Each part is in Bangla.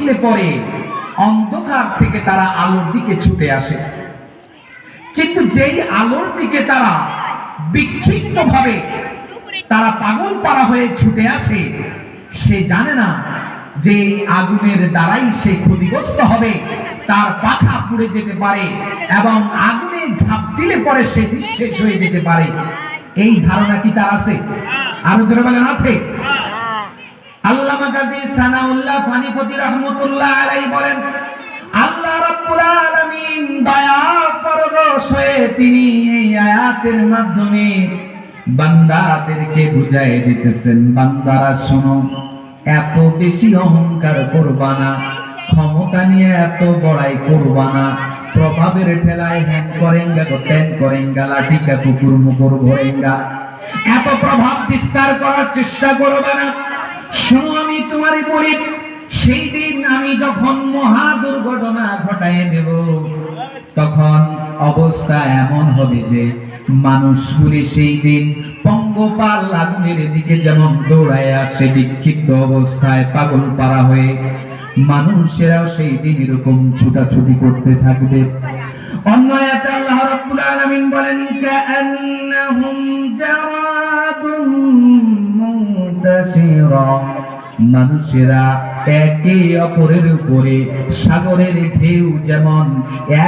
দেখলে পরে অন্ধকার থেকে তারা আলোর দিকে ছুটে আসে। কিন্তু যেই আলোর দিকে তারা বিক্ষিপ্তভাবে তারা পাগল পাড়া হয়ে ছুটে আসে, সে জানে না যে আগুনের দ্বারাই সে ক্ষতিগ্রস্ত হবে, তার পাখা পুড়ে যেতে পারে এবং আগুনে ঝাঁপ দিলে পরে সে নিঃশেষ হয়ে যেতে পারে। এই ধারণা কি তার আছে? আরো জোরে বলেন, আছে? আল্লামা গাজী সানাউল্লাহ ফানিপতি রাহমাতুল্লাহ আলাইহি বলেন, আল্লাহ রাব্বুল আলামিন দয়া পরবশ হয়ে তিনি এই আয়াতের মাধ্যমে বান্দাদেরকে বুঝাই দিতেছেন, বান্দারা শোনো, এত বেশি অহংকার করবা না, ক্ষমতা নিয়ে এত বড়াই করবা না, প্রভাবের ঠেলায় হ্যান করেঙ্গা গো ত্যান করেঙ্গা, লাঠিকা কুকুর মুকুর ঘোরেঙ্গা, এত প্রভাব বিস্তার করার চেষ্টা করবা না। শোনো, আমি তোমারই বলি, সেই দিন আমি যখন মহা দুর্ঘটনা ঘটায় দেব, তখন অবস্থা এমন হবে যে মানুষগুলি সেই দিন পঙ্গপাল আগুনের দিকে যেমন দৌড়ায় আসে বিক্ষিপ্ত অবস্থায় পাগল পাড়া হয়ে, মানুষেরাও সেই দিন এরকম ছুটাছুটি করতে থাকবে। অন্য আয়াতে আল্লাহ রাব্বুল আলামিন বলেন, কাআন্নাহুম জারাদুম মুনতাশিরা, মানুষেরা একে অপরের উপরে সাগরের ঢেউ যেমন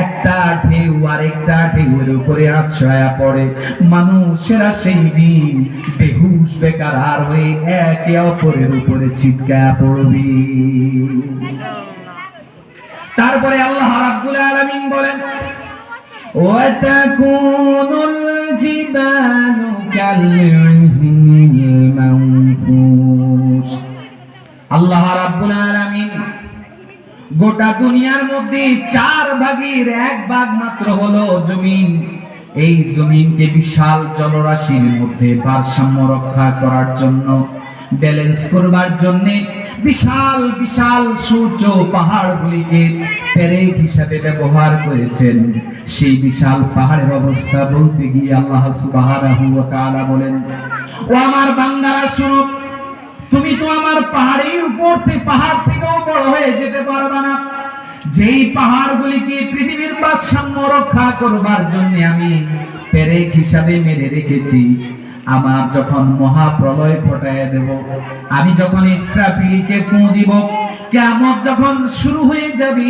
একটা ঢেউ আরেকটা ঢেউয়ের উপরে আছড়ায়া পড়ে, মানুষেরা সেই দিন বেহুশ বেকার হয়ে একে অপরের উপরে ছিটকায়া পড়বে। তারপরে আল্লাহ রাব্বুল আলামিন বলেন, ওয়াতাকুনুল জিবালু কালইহিনিল মানফুস। আল্লাহ রাব্বুল আলামিন গোটা দুনিয়ার মধ্যে 4 ভাগের 1 ভাগ মাত্র হলো জমিন। এই জমিনকে বিশাল জলরাশির মধ্যে ভারসাম্য রক্ষা করার জন্য, ব্যালেন্স করবার জন্য বিশাল বিশাল সূর্য পাহাড়গুলিকে পেরেক হিসাবে ব্যবহার করেছেন। সেই বিশাল পাহাড়ের অবস্থা বলতে গিয়ে আল্লাহ সুবহানাহু ওয়া তাআলা বলেন, ও আমার বান্দারা শোনো, তুমি তো আমার পাহাড়ের উপর থেকে পাহাড় থেকেও বড় হয়ে যেতে পারবে না। যেই পাহাড়গুলিকে পৃথিবীর ভারসাম্য রক্ষা করবার জন্য আমি পেরেক হিসাবে মেরে রেখেছি, আমার যখন মহাপ্রলয় ঘটায় দেব, আমি যখন ইসরাফিলকে ফু দিব, কিয়ামত যখন শুরু হয়ে যাবে,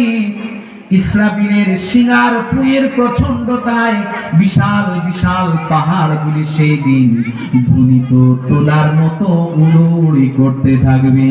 ইসরাফিলের শিঙার ফুঁয়ের প্রচন্ডতায় বিশাল বিশাল পাহাড়গুলি সেই দিন ধ্বনিত তোলার মতো উড়ুড়ি করতে থাকবে।